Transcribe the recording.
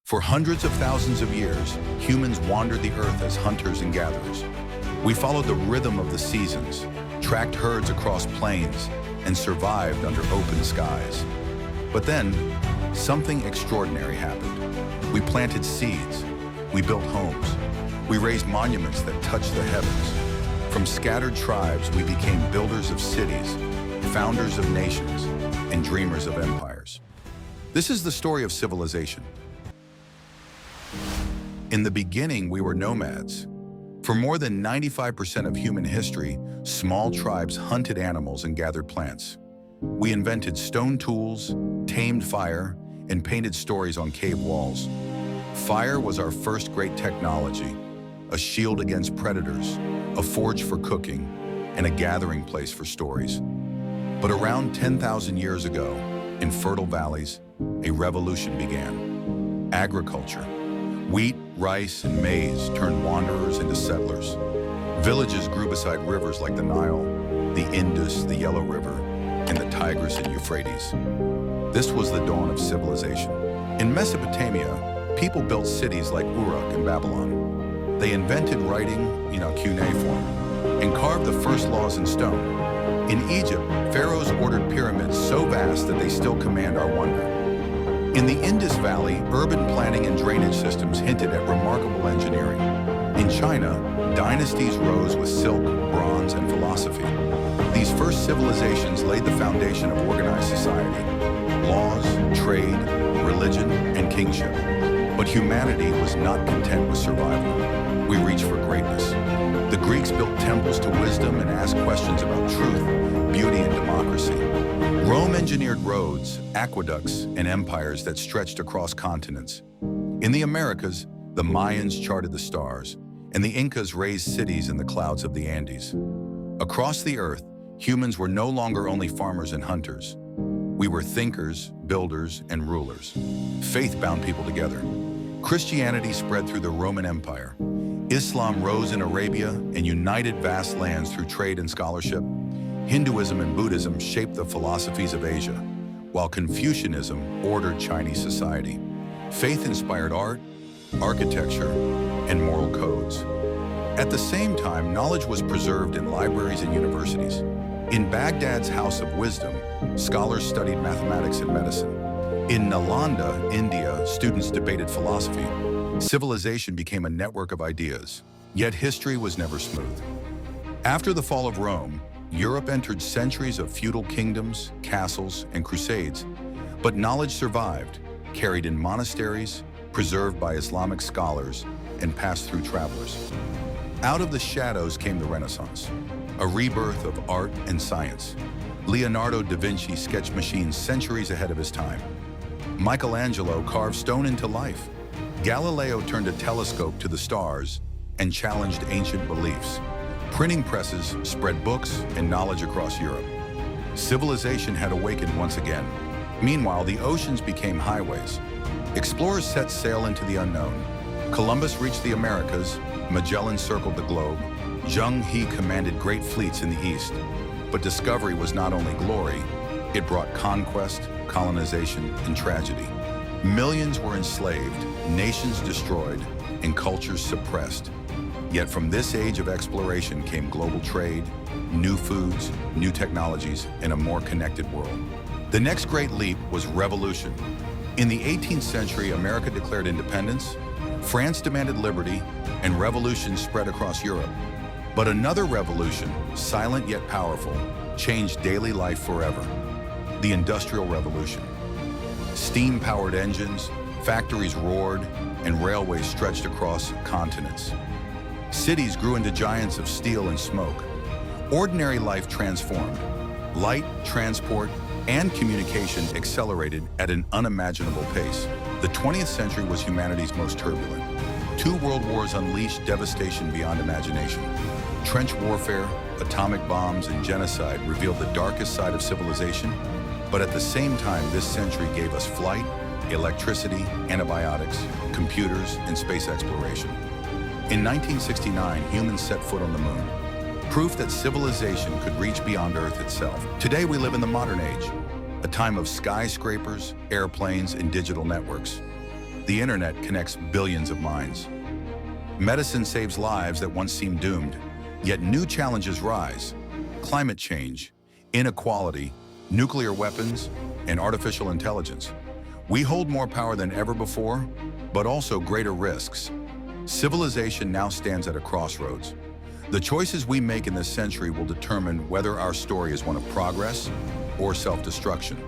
For hundreds of thousands of years, humans wandered the earth as hunters and gatherers. We followed the rhythm of the seasons, tracked herds across plains, and survived under open skies. But then, something extraordinary happened. We planted seeds, we built homes, we raised monuments that touched the heavens. From scattered tribes, we became builders of cities, founders of nations, and dreamers of empires. This is the story of civilization. In the beginning, we were nomads. For more than 95% of human history, small tribes hunted animals and gathered plants. We invented stone tools, tamed fire, and painted stories on cave walls. Fire was our first great technology, a shield against predators, a forge for cooking, and a gathering place for stories. But around 10,000 years ago, in fertile valleys, a revolution began. Agriculture. Wheat, rice, and maize turned wanderers into settlers. Villages grew beside rivers like the Nile, the Indus, the Yellow River, and the Tigris and Euphrates. This was the dawn of civilization. In Mesopotamia, people built cities like Uruk and Babylon. They invented writing, cuneiform, and carved the first laws in stone. In Egypt, pharaohs ordered pyramids so vast that they still command our wonder. In the Indus Valley, urban planning and drainage systems hinted at remarkable engineering. In China, dynasties rose with silk, bronze, and philosophy. These first civilizations laid the foundation of organized society: laws, trade, religion, and kingship. But humanity was not content with survival. We reached for greatness. The Greeks built temples to wisdom and asked questions about truth, beauty, and democracy. Rome engineered roads, aqueducts, and empires that stretched across continents. In the Americas, the Mayans charted the stars, and the Incas raised cities in the clouds of the Andes. Across the earth, humans were no longer only farmers and hunters. We were thinkers, builders, and rulers. Faith bound people together. Christianity spread through the Roman Empire. Islam rose in Arabia and united vast lands through trade and scholarship. Hinduism and Buddhism shaped the philosophies of Asia, while Confucianism ordered Chinese society. Faith inspired art, architecture, and moral codes. At the same time, knowledge was preserved in libraries and universities. In Baghdad's House of Wisdom, scholars studied mathematics and medicine. In Nalanda, India, students debated philosophy. Civilization became a network of ideas, yet history was never smooth. After the fall of Rome, Europe entered centuries of feudal kingdoms, castles, and crusades, but knowledge survived, carried in monasteries, preserved by Islamic scholars, and passed through travelers. Out of the shadows came the Renaissance, a rebirth of art and science. Leonardo da Vinci sketched machines centuries ahead of his time. Michelangelo carved stone into life. Galileo turned a telescope to the stars and challenged ancient beliefs. Printing presses spread books and knowledge across Europe. Civilization had awakened once again. Meanwhile, the oceans became highways. Explorers set sail into the unknown. Columbus reached the Americas, Magellan circled the globe, Zheng He commanded great fleets in the east. But discovery was not only glory, it brought conquest, colonization, and tragedy. Millions were enslaved, nations destroyed, and cultures suppressed. Yet from this age of exploration came global trade, new foods, new technologies, and a more connected world. The next great leap was revolution. In the 18th century, America declared independence, France demanded liberty, and revolution spread across Europe. But another revolution, silent yet powerful, changed daily life forever: the Industrial Revolution. Steam-powered engines, factories roared, and railways stretched across continents. Cities grew into giants of steel and smoke. Ordinary life transformed. Light, transport, and communication accelerated at an unimaginable pace. The 20th century was humanity's most turbulent. 2 world wars unleashed devastation beyond imagination. Trench warfare, atomic bombs, and genocide revealed the darkest side of civilization. But at the same time, this century gave us flight, electricity, antibiotics, computers, and space exploration. In 1969, humans set foot on the moon, proof that civilization could reach beyond Earth itself. Today, we live in the modern age, a time of skyscrapers, airplanes, and digital networks. The internet connects billions of minds. Medicine saves lives that once seemed doomed, yet new challenges rise. Climate change, inequality, nuclear weapons, and artificial intelligence. We hold more power than ever before, but also greater risks. Civilization now stands at a crossroads. The choices we make in this century will determine whether our story is one of progress or self-destruction.